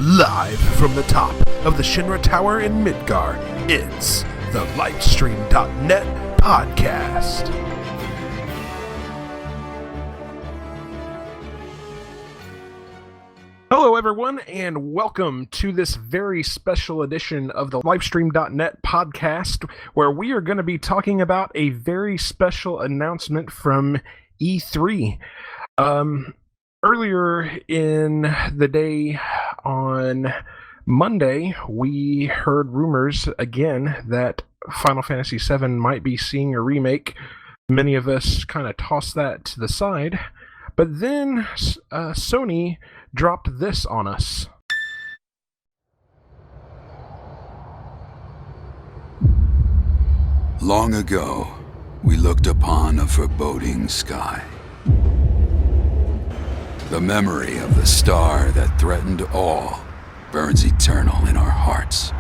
Live from the top of the Shinra Tower in Midgar, it's the Lifestream.net podcast. Hello everyone, and welcome to this very special edition of the Lifestream.net podcast, where we are going to be talking about a very special announcement from E3. Earlier in the day on Monday, we heard rumors again that Final Fantasy VII might be seeing a remake. Many of us kind of tossed that to the side, but then Sony dropped this on us. Long ago, we looked upon a foreboding sky. The memory of the star that threatened all burns eternal in our hearts.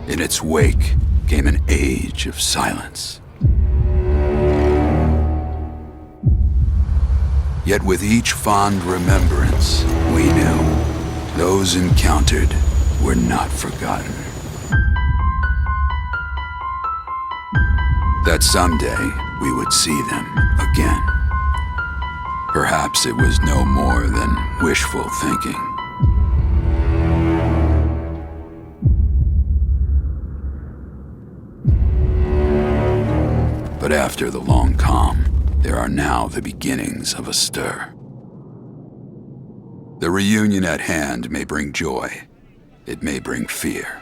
In its wake came an age of silence. Yet with each fond remembrance, we knew those encountered were not forgotten. That someday we would see them again. Perhaps it was no more than wishful thinking. But after the long calm, there are now the beginnings of a stir. The reunion at hand may bring joy, it may bring fear,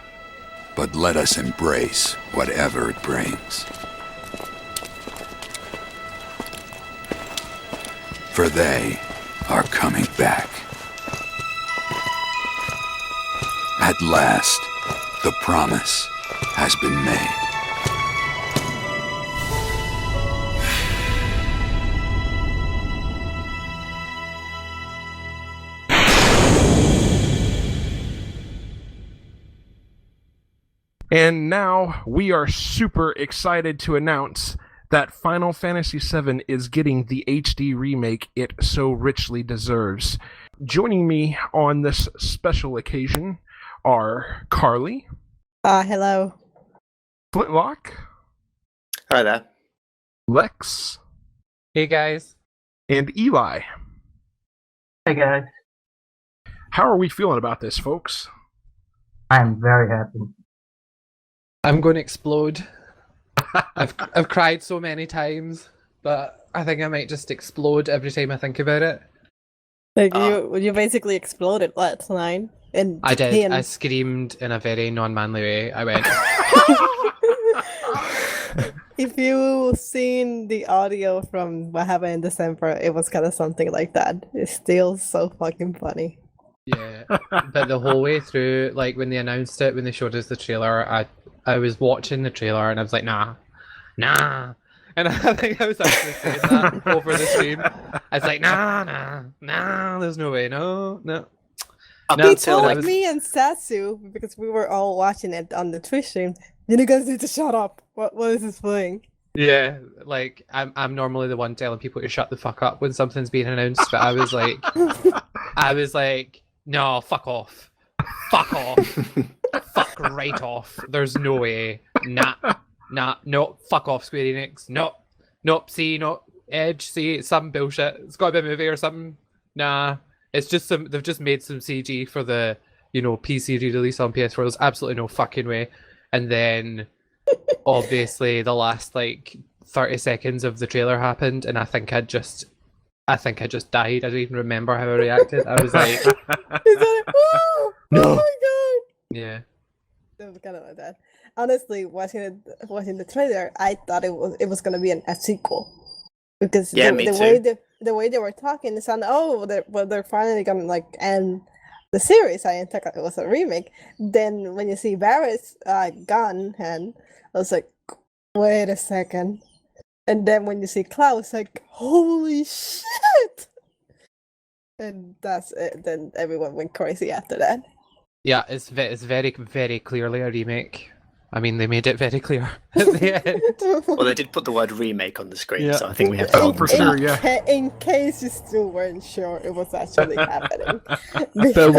but let us embrace whatever it brings. For they are coming back. At last, the promise has been made. And now we are super excited to announce that Final Fantasy VII is getting the HD remake it so richly deserves. Joining me on this special occasion are Carlie. Hello. Flintlock. Hi there. Lex. Hey guys. And Eli. Hey guys. How are we feeling about this, folks? I'm very happy. I'm going to explode. I've cried so many times, but I think I might just explode every time I think about it. Like you basically exploded last night. And I did. I screamed in a very non-manly way. I went. If you seen the audio from what happened in December, it was kind of something like that. It's still so fucking funny. Yeah, but the whole way through, like when they announced it, when they showed us the trailer, I was watching the trailer and I was like, nah, and I think I was actually saying that over the stream. I was like, nah, there's no way, no. He told me and Satsu, because we were all watching it on the Twitch stream, you guys need to shut up. What is this playing? Yeah, like I'm normally the one telling people to shut the fuck up when something's being announced, but I was like, no, fuck off, fuck right off. There's no way. Nah, no, fuck off, Square Enix. Nope, see, no, Edge, see, it's some bullshit. It's got to be a movie or something. Nah, it's just they've just made some CG for the, PC re-release on PS4. There's absolutely no fucking way. And then, obviously, the last, 30 seconds of the trailer happened, and I think I just died. I don't even remember how I reacted. I was like... No! Oh my god! Yeah. It was kind of like that. Honestly, watching the trailer, I thought it was gonna be a sequel, because the way they were talking, it sounded they're finally gonna end the series. I didn't think it was a remake. Then when you see Barrett's gun hand, I was like, wait a second. And then when you see Klaus, like, holy shit! And that's it. Then everyone went crazy after that. Yeah, it's very, very clearly a remake. I mean, they made it very clear at the end. Well, they did put the word remake on the screen, Yeah. so I think we have to hold for them to sure, that. yeah. In case you still weren't sure it was actually happening. But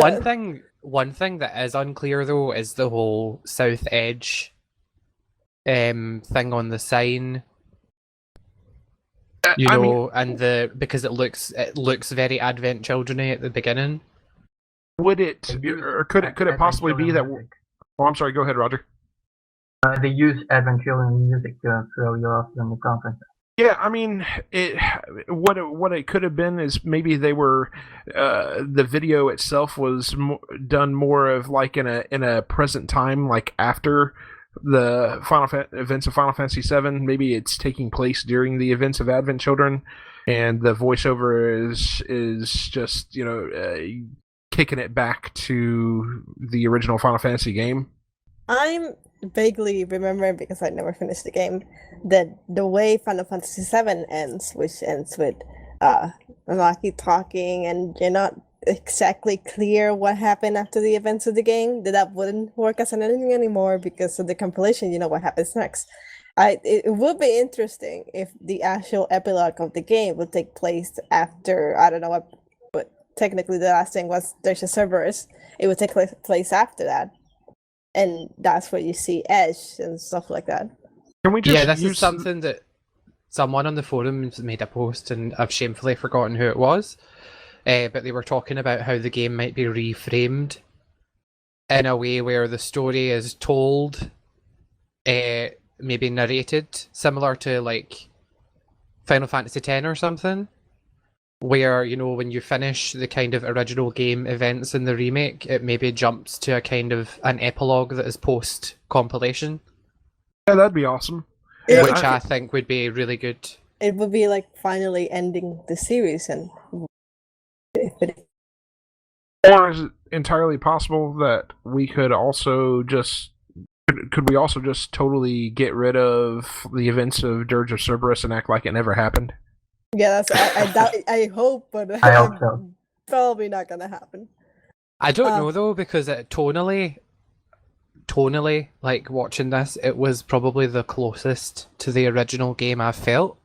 one thing that is unclear though is the whole South Edge thing on the sign. You know, and because it looks very Advent Children-y at the beginning. Would it, or could it possibly be that? Oh, I'm sorry. Go ahead, Roger. They use Advent Children music to throw you off in the conference. Yeah, I mean, what it could have been is maybe they were the video itself was done more of like in a present time, like after the events of Final Fantasy VII. Maybe it's taking place during the events of Advent Children, and the voiceover is just kicking it back to the original Final Fantasy game. I'm vaguely remembering, because I never finished the game, that the way Final Fantasy VII ends, which ends with Maki talking and you're not exactly clear what happened after the events of the game, that wouldn't work as an ending anymore because of the compilation. You know what happens next. It would be interesting if the actual epilogue of the game would take place after, I don't know what, but technically the last thing was there's a Cerberus. It would take place after that. And that's where you see Edge and stuff like that. Can we just this is something that someone on the forums made a post, and I've shamefully forgotten who it was. But they were talking about how the game might be reframed in a way where the story is told, maybe narrated, similar to like Final Fantasy X or something. Where, when you finish the kind of original game events in the remake, it maybe jumps to a kind of an epilogue that is post-compilation. Yeah, that'd be awesome. Yeah, which I think would be really good. It would be like finally ending the series, and or is it entirely possible that we could also just totally get rid of the events of Dirge of Cerberus and act like it never happened? Yeah, I hope, but I hope so. Probably not gonna happen. I don't know though, because tonally, like watching this, it was probably the closest to the original game I've felt.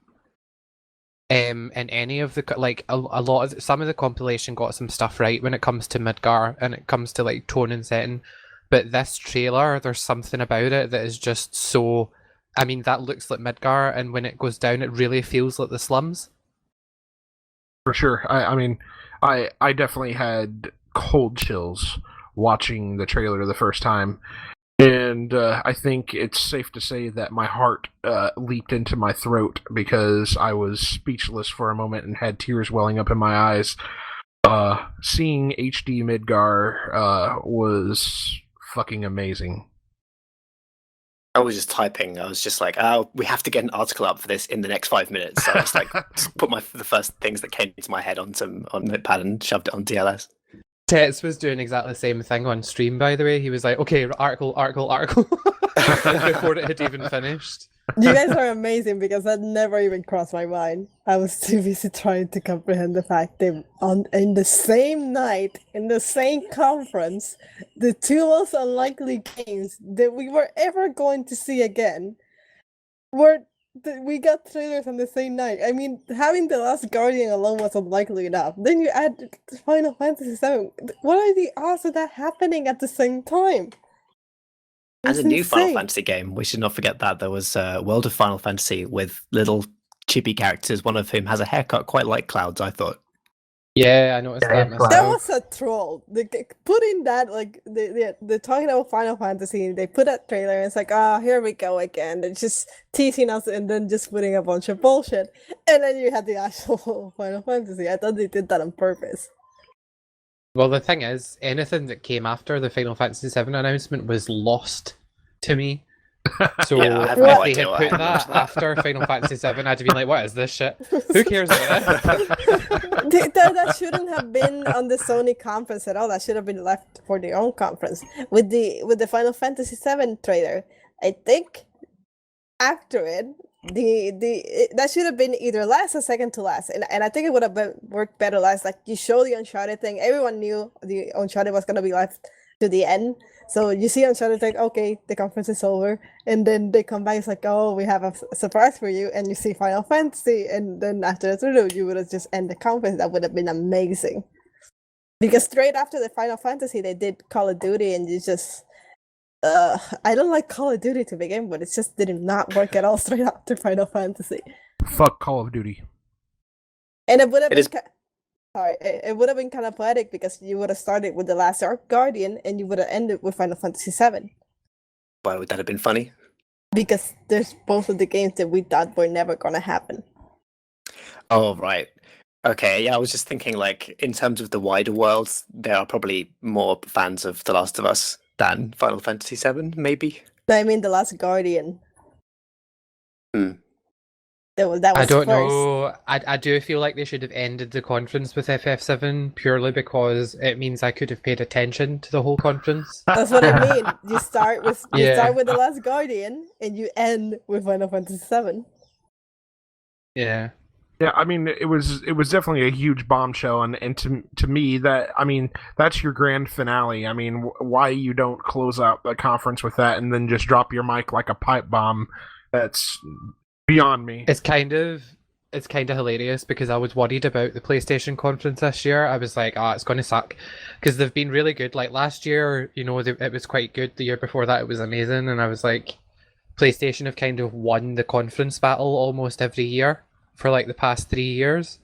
In any of the some of the compilation got some stuff right when it comes to Midgar and it comes to like tone and setting, but this trailer, there's something about it that is just so. I mean, that looks like Midgar, and when it goes down, it really feels like the slums. For sure. I mean, I definitely had cold chills watching the trailer the first time. And I think it's safe to say that my heart leaped into my throat because I was speechless for a moment and had tears welling up in my eyes. Seeing HD Midgar was fucking amazing. I was just typing. I was just like, "Oh, we have to get an article up for this in the next 5 minutes." So I just just put the first things that came into my head on Notepad and shoved it on DLS. Tets was doing exactly the same thing on stream, by the way. He was like, "Okay, article," before it had even finished. You guys are amazing because that never even crossed my mind. I was too busy trying to comprehend the fact that in the same night, in the same conference, the two most unlikely games that we were ever going to see again we got trailers on the same night. I mean, having The Last Guardian alone was unlikely enough. Then you add Final Fantasy VII. What are the odds of that happening at the same time? As a new Final Fantasy game, we should not forget that there was World of Final Fantasy with little chibi characters, one of whom has a haircut quite like Cloud's, I thought. Yeah, I noticed that myself. That was a troll. They put in that, like, they're talking about Final Fantasy, they put that trailer, and it's like, here we go again. They're just teasing us and then just putting a bunch of bullshit. And then you had the actual Final Fantasy. I thought they did that on purpose. Well, the thing is, anything that came after the Final Fantasy VII announcement was lost to me. So yeah, if they had put that after Final Fantasy VII, I'd have been like, what is this shit? Who cares about it? That shouldn't have been on the Sony conference at all. That should have been left for their own conference. With the Final Fantasy VII trailer, I think after it, that should have been either last or second to last, and I think it would have worked better last. Like, you show the Uncharted thing, everyone knew the Uncharted was gonna be left to the end. So you see Uncharted like, okay, the conference is over, and then they come back. It's like, oh, we have a surprise for you, and you see Final Fantasy, and then after that, you would have just end the conference. That would have been amazing. Because straight after the Final Fantasy, they did Call of Duty, and you just, I don't like Call of Duty to begin with. It just did not work at all straight after Final Fantasy. Fuck Call of Duty. And it would have been. It would have been kind of poetic because you would have started with The Last Guardian and you would have ended with Final Fantasy VII. Why would that have been funny? Because there's both of the games that we thought were never going to happen. Oh, right. Okay, yeah, I was just thinking, like, in terms of the wider world, there are probably more fans of The Last of Us than Final Fantasy VII, maybe? No, I mean The Last Guardian. That was I don't first. know. I do feel like they should have ended the conference with FF7 purely because it means I could have paid attention to the whole conference. That's what I mean. You start with The Last Guardian and you end with Final Fantasy VII. Yeah. Yeah, I mean, it was definitely a huge bombshell, and to me that, I mean, that's your grand finale. I mean, why you don't close out the conference with that and then just drop your mic like a pipe bomb? That's beyond me. It's kind of hilarious because I was worried about the PlayStation conference this year. I was like, it's going to suck because they've been really good. Like last year, it was quite good. The year before that, it was amazing, and I was like, PlayStation have kind of won the conference battle almost every year for like the past 3 years,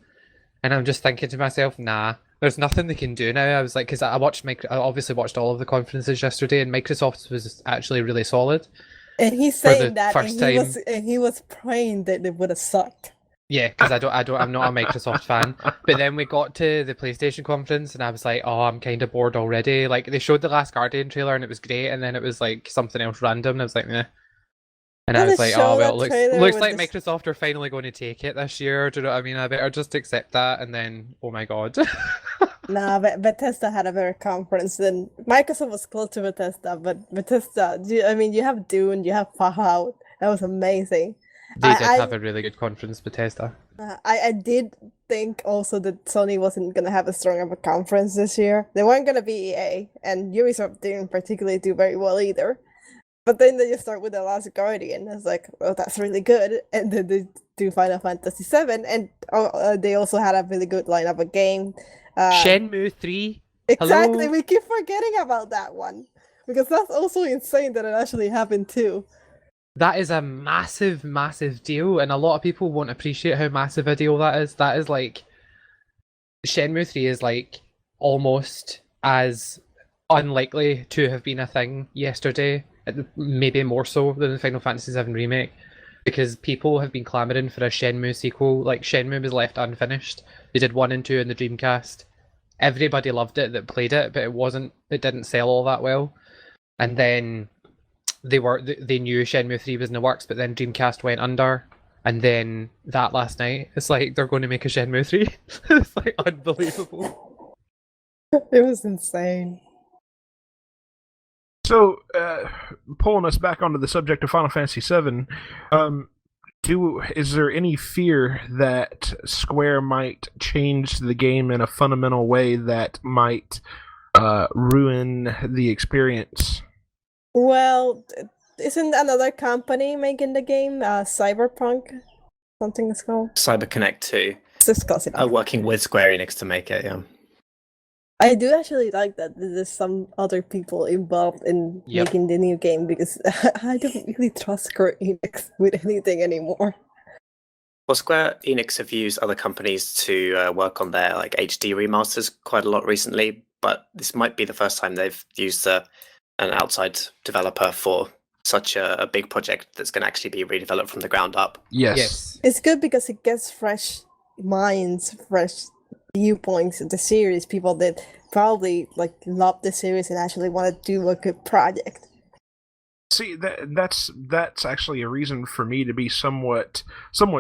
and I'm just thinking to myself, nah, there's nothing they can do now. I was like, because I obviously watched all of the conferences yesterday, and Microsoft was actually really solid. And he's saying that, and he was praying that it would have sucked. Yeah, because I'm not a Microsoft fan. But then we got to the PlayStation conference, and I was like, oh, I'm kind of bored already. Like they showed the Last Guardian trailer, and it was great, and then it was like something else random, and I was like, meh. And I was like, oh well, looks like Microsoft are finally going to take it this year. Do you know what I mean? I better just accept that, and then, oh my god. Nah, but Bethesda had a better conference than Microsoft was close to Bethesda, but Bethesda, you have Dune, you have Fallout. That was amazing. They did have a really good conference, Bethesda. I did think also that Sony wasn't going to have a strong of a conference this year. They weren't going to be EA, and Ubisoft didn't particularly do very well either. But then they just start with The Last Guardian. I was like, oh, that's really good. And then they do Final Fantasy VII, and they also had a really good lineup of game. Shenmue 3. Exactly, Hello? we keep forgetting about that one. Because that's also insane that it actually happened too. That is a massive, massive deal, and a lot of people won't appreciate how massive a deal that is. That is like... Shenmue 3 is like almost as unlikely to have been a thing yesterday, maybe more so than the Final Fantasy VII Remake, because people have been clamoring for a Shenmue sequel. Like, Shenmue was left unfinished. They did 1 and 2 in the Dreamcast. Everybody loved it that played it, but it didn't sell all that well. And then they knew Shenmue 3 was in the works, but then Dreamcast went under, and then that last night, it's like they're going to make a Shenmue 3. It's like unbelievable. It was insane. So, pulling us back onto the subject of Final Fantasy VII, is there any fear that Square might change the game in a fundamental way that might ruin the experience? Well, isn't another company making the game, Cyberpunk? Something is called? CyberConnect 2. Just close enough. Working with Square Enix to make it, yeah. I do actually like that there's some other people involved in making the new game, because I don't really trust Square Enix with anything anymore. Well, Square Enix have used other companies to work on their like HD remasters quite a lot recently, but this might be the first time they've used an outside developer for such a big project that's going to actually be redeveloped from the ground up. Yes. It's good because it gets fresh minds, fresh viewpoints of the series, people that probably like love the series and actually want to do a good project. See, that's actually a reason for me to be somewhat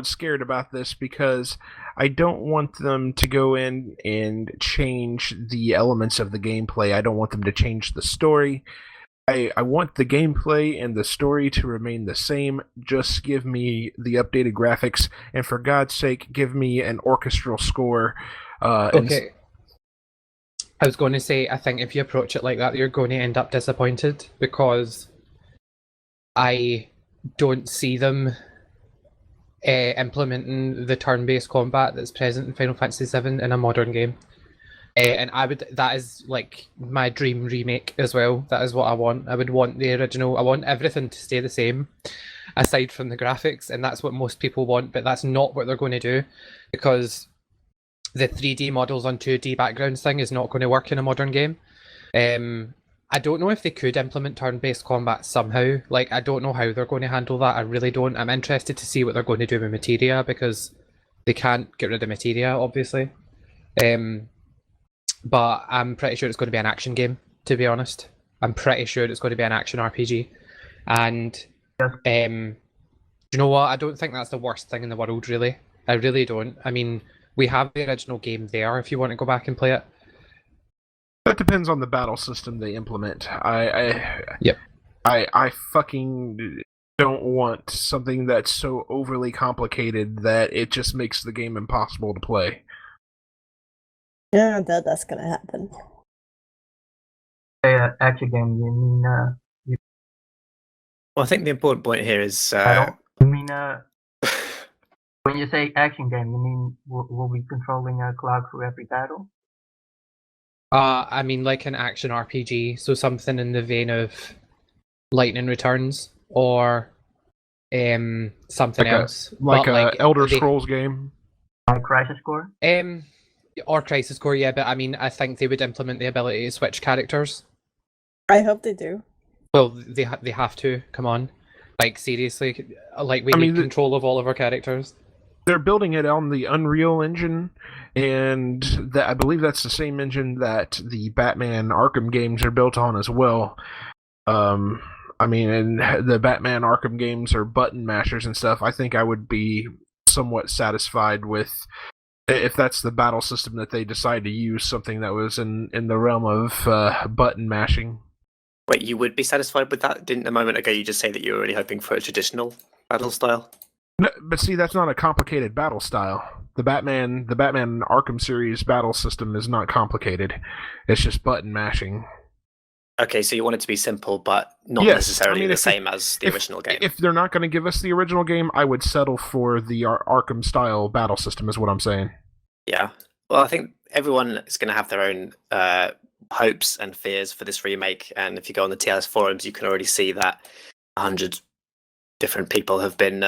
scared about this, because I don't want them to go in and change the elements of the gameplay. I don't want them to change the story. I want the gameplay and the story to remain the same. Just give me the updated graphics, and for God's sake, give me an orchestral score. Okay. I was going to say, I think if you approach it like that, you're going to end up disappointed, because I don't see them implementing the turn-based combat that's present in Final Fantasy VII in a modern game. And that is like my dream remake as well. That is what I want. I would want the original. I want everything to stay the same, aside from the graphics, and that's what most people want, but that's not what they're going to do, because the 3D models on 2D backgrounds thing is not going to work in a modern game. I don't know if they could implement turn-based combat somehow. Like, I don't know how they're going to handle that. I really don't. I'm interested to see what they're going to do with materia, because they can't get rid of materia, obviously. But I'm pretty sure it's going to be an action game, to be honest. I'm pretty sure it's going to be an action RPG. And, you know what? I don't think that's the worst thing in the world, really. I really don't. I mean, we have the original game there if you want to go back and play it. That depends on the battle system they implement. Yep. I fucking don't want something that's so overly complicated that it just makes the game impossible to play. Yeah, that's gonna happen. Action game, you mean Well, I think the important point here is you mean when you say action game, you mean we'll be controlling Cloud for every battle? I mean, like an action RPG, so something in the vein of Lightning Returns or something else. Like a Elder Scrolls game. Crisis Core? Or Crisis Core, yeah, but I mean, I think they would implement the ability to switch characters. I hope they do. Well, they have to, come on. Like, seriously, like, we need control of all of our characters. They're building it on the Unreal Engine, and I believe that's the same engine that the Batman Arkham games are built on as well. I mean, and the Batman Arkham games are button mashers and stuff. I think I would be somewhat satisfied with, if that's the battle system that they decide to use, something that was in the realm of button mashing. Wait, you would be satisfied with that? Didn't a moment ago you just say that you were really hoping for a traditional battle style? No, but see, that's not a complicated battle style. The Batman Arkham series battle system is not complicated. It's just button mashing. Okay, so you want it to be simple, but not necessarily the same as the original game. If they're not going to give us the original game, I would settle for the Arkham style battle system, is what I'm saying. Yeah. Well, I think everyone is going to have their own hopes and fears for this remake, and if you go on the TLS forums, you can already see that 100 different people have been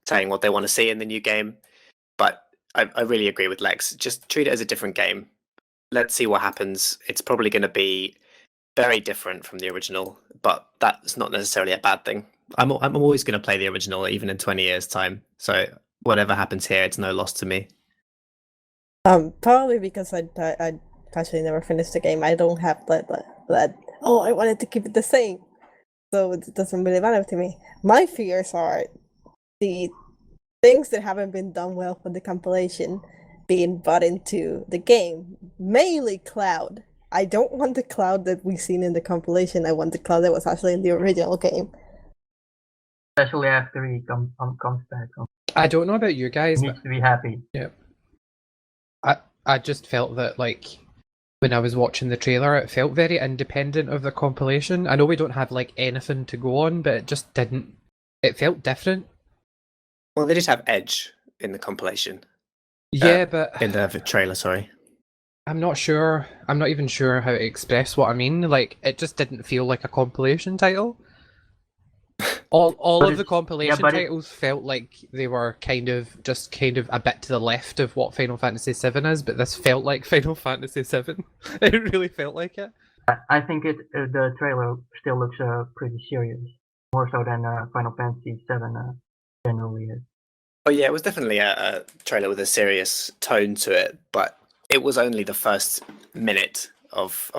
saying what they want to see in the new game. But I really agree with Lex. Just treat it as a different game. Let's see what happens. It's probably going to be very different from the original, but that's not necessarily a bad thing. I'm always going to play the original, even in 20 years' time. So whatever happens here, it's no loss to me. Probably because I actually never finished the game. I don't have that. Oh, I wanted to keep it the same, so it doesn't really matter to me. My fears are the things that haven't been done well for the compilation being brought into the game. Mainly Cloud. I don't want the Cloud that we've seen in the compilation. I want the Cloud that was actually in the original game. Especially after he comes back. I don't know about you guys. He needs to be happy. Yeah. I just felt that, like, when I was watching the trailer, it felt very independent of the compilation. I know we don't have, like, anything to go on, but it just didn't. It felt different. Well, they did have Edge in the compilation. Yeah, but in the trailer, sorry. I'm not sure. I'm not even sure how to express what I mean. Like, it just didn't feel like a compilation title. All of the compilation titles felt like they were kind of a bit to the left of what Final Fantasy VII is, but this felt like Final Fantasy VII. It really felt like it. I think the trailer still looks pretty serious, more so than Final Fantasy VII generally is. Oh yeah, it was definitely a trailer with a serious tone to it, but it was only the first minute of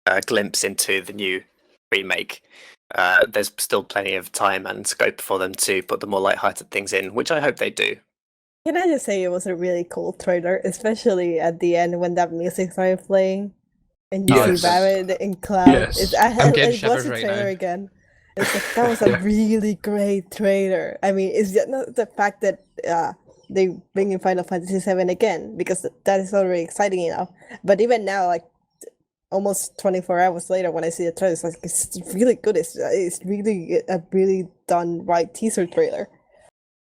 a glimpse into the new remake. There's still plenty of time and scope for them to put the more light-hearted things in, which I hope they do. Can I just say it was a really cool trailer, especially at the end when that music started playing and you see Barret in Cloud. Yes. I'm getting shivers right now. Again. It's like, that was a really great trailer. I mean, it's just not the fact that they bring in Final Fantasy VII again, because that is already exciting enough. But even now, like, almost 24 hours later when I see the trailer. It's like, it's really good. It's really a really done right teaser trailer.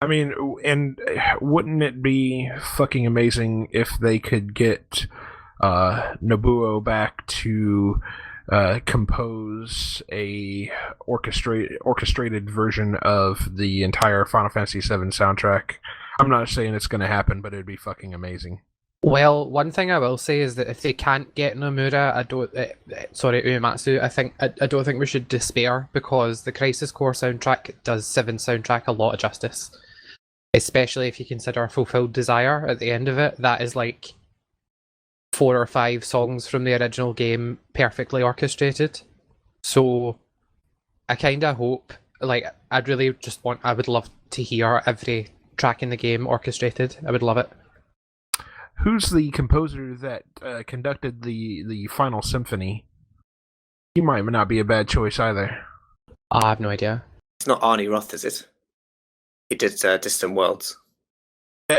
I mean, and wouldn't it be fucking amazing if they could get Nobuo back to compose a orchestrated version of the entire Final Fantasy VII soundtrack? I'm not saying it's going to happen, but it'd be fucking amazing. Well, one thing I will say is that if they can't get Nomura, Uematsu, I don't think we should despair, because the Crisis Core soundtrack does 7 soundtrack a lot of justice. Especially if you consider Fulfilled Desire at the end of it. That is like 4 or 5 songs from the original game perfectly orchestrated. So I kind of hope, like, I would love to hear every track in the game orchestrated. I would love it. Who's the composer that conducted the final symphony? He might not be a bad choice either. I have no idea. It's not Arnie Roth, is it? He did Distant Worlds.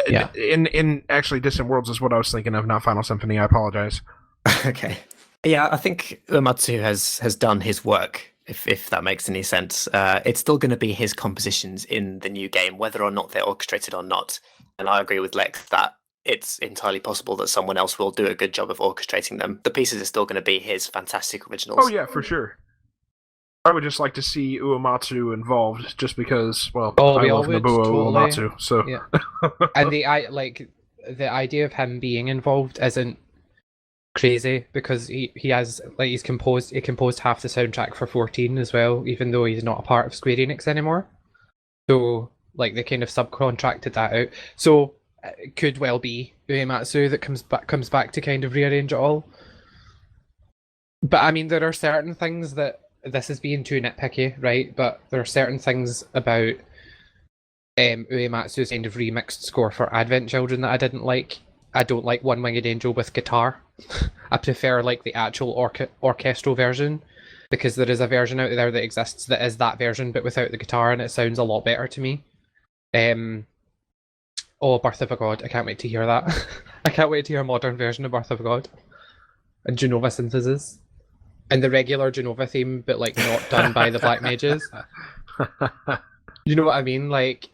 Yeah. In actually, Distant Worlds is what I was thinking of, not Final Symphony. I apologize. Okay. Yeah, I think Uematsu has done his work, if that makes any sense. It's still going to be his compositions in the new game, whether or not they're orchestrated or not. And I agree with Lex that it's entirely possible that someone else will do a good job of orchestrating them. The pieces are still going to be his fantastic originals. Oh yeah, for sure. I would just like to see Uematsu involved, just because, well, I love Nobuo Uematsu, so. Yeah. And the idea of him being involved isn't crazy, because he composed half the soundtrack for 14 as well, even though he's not a part of Square Enix anymore. So like they kind of subcontracted that out. So it could well be Uematsu that comes back to kind of rearrange it all. But I mean, there are certain things that, this is being too nitpicky, right? But there are certain things about Uematsu's kind of remixed score for Advent Children that I didn't like. I don't like One Winged Angel with guitar. I prefer like the actual orchestral version, because there is a version out there that exists that is that version but without the guitar, and it sounds a lot better to me. Birth of a God, I can't wait to hear that. I can't wait to hear a modern version of Birth of a God. And Genova synthesis. And the regular Genova theme, but like not done by the Black Mages. You know what I mean? Like,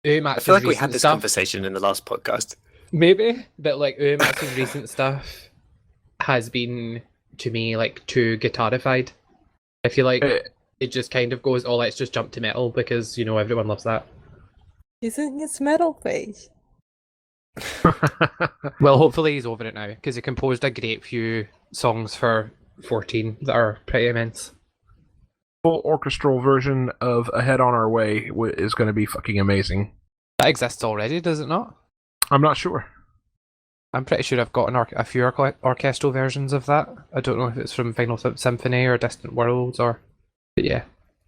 I feel like we had this conversation in the last podcast. Maybe, but like Uematsu's recent stuff has been, to me, like too guitarified. I feel like it just kind of goes, oh, let's just jump to metal because, you know, everyone loves that. He's in his metal phase. Well, hopefully he's over it now, because he composed a great few songs for 14 that are pretty immense. Full orchestral version of Ahead on Our Way is going to be fucking amazing. That exists already, does it not? I'm not sure. I'm pretty sure I've got a few orchestral versions of that. I don't know if it's from Final Symphony or Distant Worlds but yeah.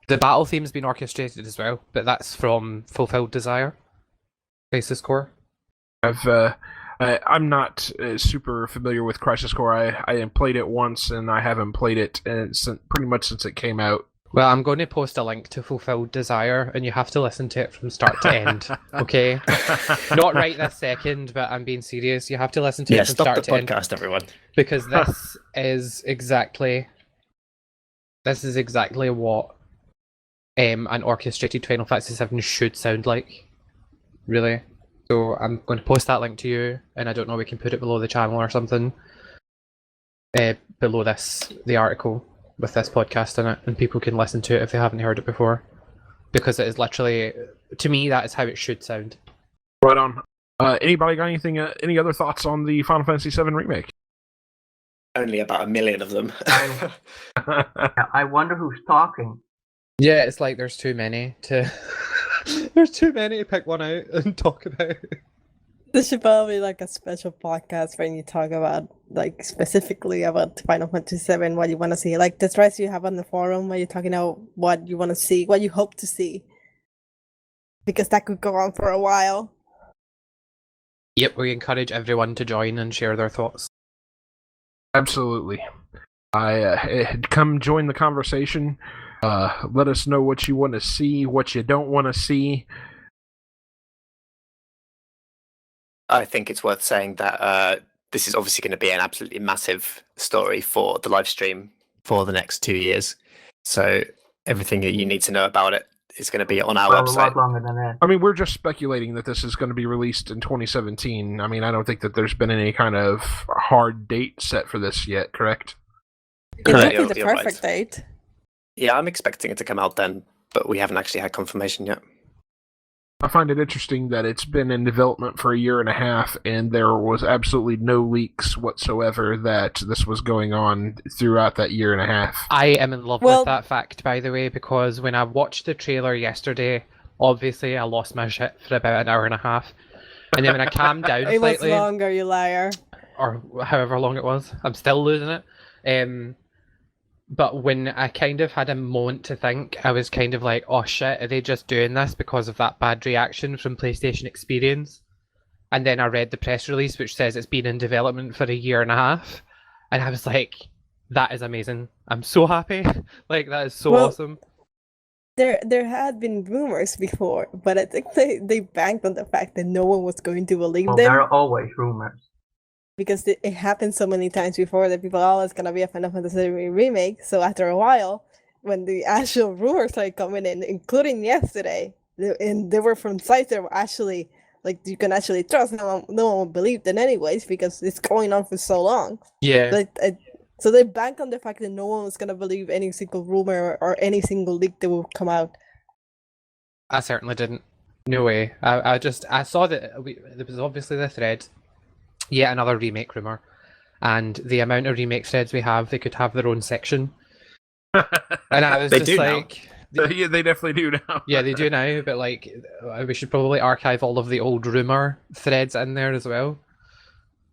The battle theme's been orchestrated as well, but that's from Fulfilled Desire. Crisis Core. I'm not super familiar with Crisis Core. I played it once, and I haven't played it pretty much since it came out. Well, I'm going to post a link to Fulfilled Desire, and you have to listen to it from start to end, okay? Not right this second, but I'm being serious. You have to listen to it from start to end. Stop the podcast, everyone. Because this is exactly what an orchestrated Final Fantasy VII should sound like. Really. So I'm going to post that link to you, and I don't know, we can put it below the channel or something. Below the article with this podcast in it, and people can listen to it if they haven't heard it before. Because it is literally, to me, that is how it should sound. Right on. Anybody got anything? Any other thoughts on the Final Fantasy VII Remake? Only about 1 million of them. I wonder who's talking. Yeah, it's like there's too many to pick one out and talk about. This should probably be like a special podcast when you talk about, like, specifically about Final Fantasy VII, what you want to see. Like the threads you have on the forum where you're talking about what you want to see, what you hope to see. Because that could go on for a while. Yep, we encourage everyone to join and share their thoughts. Absolutely. Come join the conversation. Let us know what you want to see, what you don't want to see. I think it's worth saying that this is obviously going to be an absolutely massive story for the live stream for the next 2 years. So everything that you need to know about it is going to be on our website. A lot longer than that. I mean, we're just speculating that this is going to be released in 2017. I mean, I don't think that there's been any kind of hard date set for this yet, correct? It would be the perfect date. Yeah, I'm expecting it to come out then, but we haven't actually had confirmation yet. I find it interesting that it's been in development for 1.5 years, and there was absolutely no leaks whatsoever that this was going on throughout that 1.5 years. I am in love with that fact, by the way, because when I watched the trailer yesterday, obviously I lost my shit for about 1.5 hours. And then when I calmed down it slightly... It was longer, you liar. Or however long it was. I'm still losing it. But when I kind of had a moment to think, I was kind of like, oh shit, are they just doing this because of that bad reaction from PlayStation Experience? And then I read the press release which says it's been in development for 1.5 years. And I was like, that is amazing. I'm so happy. Like, that is so awesome. There had been rumors before, but I think they banked on the fact that no one was going to believe them. There are always rumors. Because it happened so many times before that people are always going to be a Final Fantasy Remake. So after a while, when the actual rumors started coming in, including yesterday, and they were from sites that were actually, like, you can actually trust, no one believed it anyways, because it's going on for so long. Yeah. But, so they bank on the fact that no one was going to believe any single rumor or any single leak that will come out. I certainly didn't. No way. I saw that there was obviously the thread. Yet another remake rumor, and the amount of remake threads we have, they could have their own section. And I was just like, yeah, they definitely do now. Yeah, they do now, but like, we should probably archive all of the old rumor threads in there as well.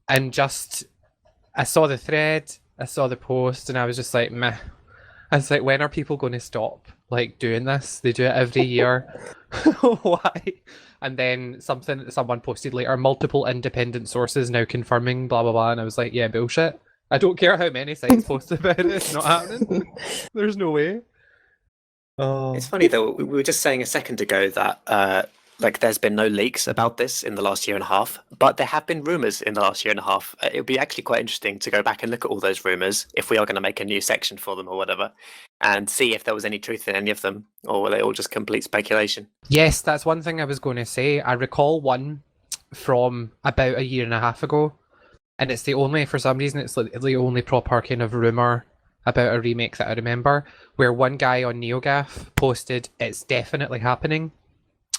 And just, I saw the thread, I saw the post, and I was just like, meh. I was like, when are people going to stop like doing this? They do it every year. Why? And then someone posted later, multiple independent sources now confirming blah blah blah, and I was like, yeah, bullshit. I don't care how many sites post about it, it's not happening. There's no way. Oh. It's funny though, we were just saying a second ago that like there's been no leaks about this in the last 1.5 years, but there have been rumors in the last 1.5 years. It would be actually quite interesting to go back and look at all those rumors if we are going to make a new section for them or whatever, and see if there was any truth in any of them, or were they all just complete speculation. Yes, that's one thing I was going to say. I recall one from about 1.5 years ago, and it's the only, for some reason, it's like the only proper kind of rumor about a remake that I remember, where one guy on NeoGAF posted, "It's definitely happening."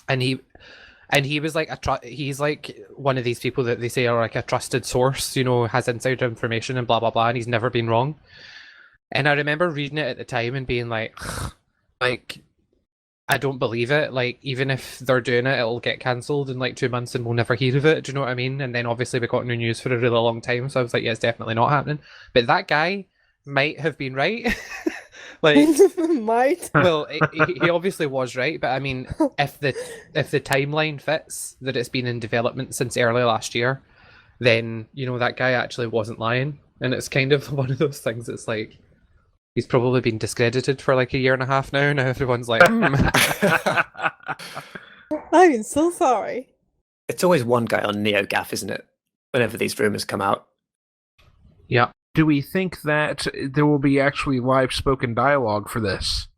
And he was like he's like one of these people that they say are like a trusted source, you know, has insider information and blah blah blah, and he's never been wrong. And I remember reading it at the time and being like I don't believe it. Like, even if they're doing it, it'll get cancelled in like 2 months and we'll never hear of it. Do you know what I mean? And then obviously we got no news for a really long time, so I was like, yeah, it's definitely not happening. But that guy might have been right. Like, might. Well, he obviously was right, but I mean, if the timeline fits that it's been in development since early last year, then, you know, that guy actually wasn't lying. And it's kind of one of those things that's like, he's probably been discredited for like 1.5 years now. Now everyone's like, I'm so sorry. It's always one guy on NeoGAF, isn't it? Whenever these rumors come out. Yeah. Do we think that there will be actually live spoken dialogue for this?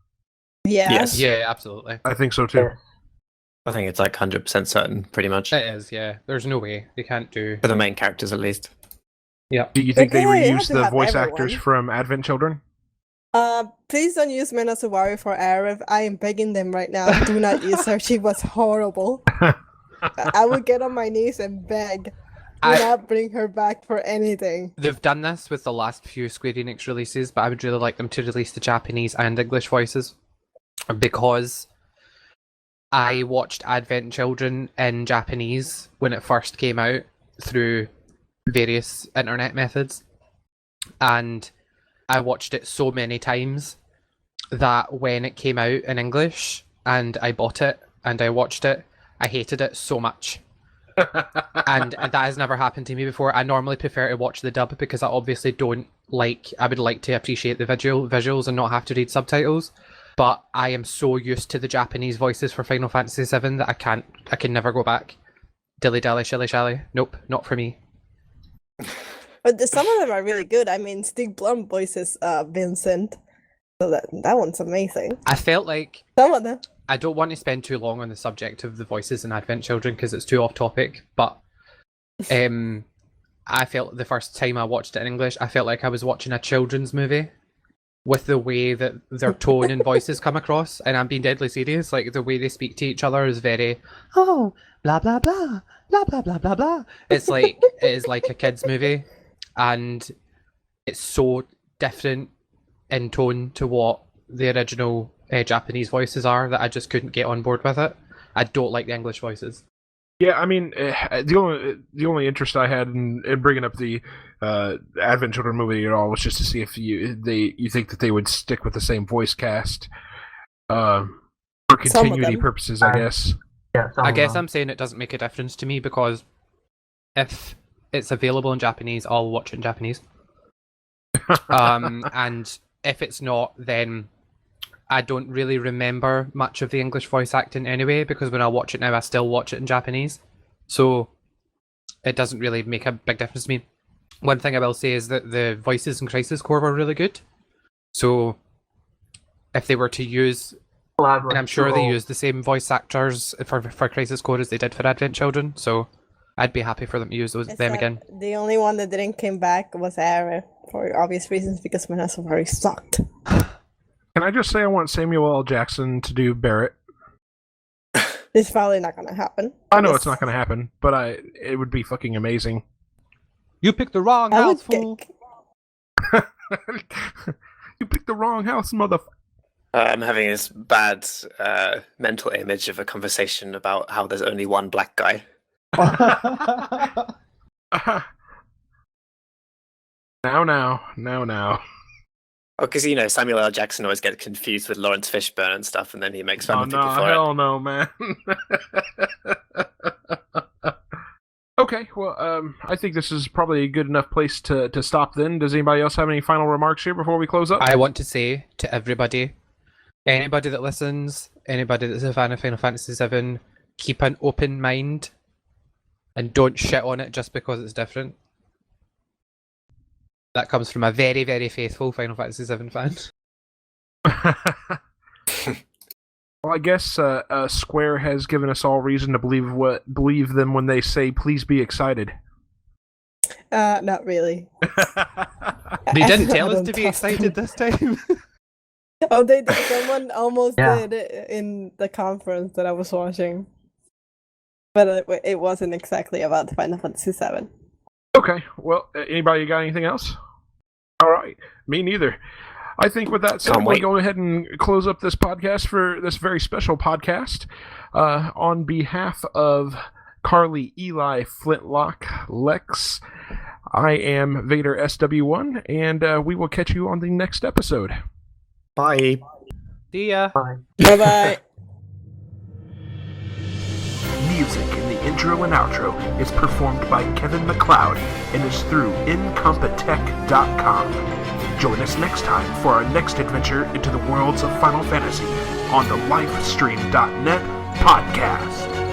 Yeah. Yes. Yeah, absolutely. I think so too. I think it's like 100% certain, pretty much. It is, yeah. There's no way they can't do. For the main characters, at least. Yeah. Do you think they Okay, reuse the voice actors from Advent Children? Please don't use Mena Suwari for Arif. I am begging them right now. Do not use her. She was horrible. I would get on my knees and beg. Do not bring her back for anything. They've done this with the last few Square Enix releases, but I would really like them to release the Japanese and English voices, because I watched Advent Children in Japanese when it first came out through various internet methods, and I watched it so many times that when it came out in English and I bought it and I watched it, I hated it so much. And that has never happened to me before. I normally prefer to watch the dub because I obviously don't like, I would like to appreciate the visuals and not have to read subtitles. But I am so used to the Japanese voices for Final Fantasy VII that I can never go back. Dilly dally, shilly shally. Nope, not for me. But some of them are really good. I mean, Steve Blum voices Vincent, so that one's amazing. I felt like some of them. I don't want to spend too long on the subject of the voices in Advent Children because it's too off topic, but I felt the first time I watched it in English, I felt like I was watching a children's movie with the way that their tone and voices come across, and I'm being deadly serious. Like, the way they speak to each other is very, oh, blah, blah, blah, blah, blah, blah, blah, blah. It is like a kid's movie, and it's so different in tone to what the original Japanese voices are that I just couldn't get on board with it. I don't like the English voices. Yeah, I mean, the only interest I had in bringing up the Advent Children movie at all was just to see if you think that they would stick with the same voice cast for continuity purposes, I guess. Yeah, I guess I'm saying it doesn't make a difference to me because if it's available in Japanese, I'll watch it in Japanese. And if it's not, then I don't really remember much of the English voice acting anyway, because when I watch it now, I still watch it in Japanese. So it doesn't really make a big difference to me. One thing I will say is that the voices in Crisis Core were really good. So if they were to use, and I'm sure they used the same voice actors for Crisis Core as they did for Advent Children, so I'd be happy for them to use them again. The only one that didn't come back was Ara, for obvious reasons, because Vanessa very sucked. Can I just say I want Samuel L. Jackson to do Barrett? It's probably not going to happen. I know it's not going to happen, but it would be fucking amazing. You picked the wrong house, fool. You picked the wrong house, motherfucker. I'm having this bad mental image of a conversation about how there's only one black guy. Now. Oh, because, Samuel L. Jackson always gets confused with Lawrence Fishburne and stuff, and then he makes fun of people for hell no, man. Okay, well, I think this is probably a good enough place to stop then. Does anybody else have any final remarks here before we close up? I want to say to everybody, anybody that listens, anybody that's a fan of Final Fantasy VII, keep an open mind and don't shit on it just because it's different. That comes from a very, very faithful Final Fantasy VII fan. Well, I guess Square has given us all reason to believe them when they say, "Please be excited." Not really. They didn't tell us to be excited this time. Oh, they did. Someone almost did it in the conference that I was watching, but it wasn't exactly about Final Fantasy VII. Okay. Well, anybody got anything else? All right. Me neither. I think with that said, we'll go ahead and close up this podcast for this very special podcast. On behalf of Carlie, Eli, Flintlock, Lex, I am Vader SW1, and we will catch you on the next episode. Bye. See ya. Bye. Bye-bye. Music in the intro and outro is performed by Kevin MacLeod and is through incompetech.com. Join us next time for our next adventure into the worlds of Final Fantasy on the Lifestream.net podcast.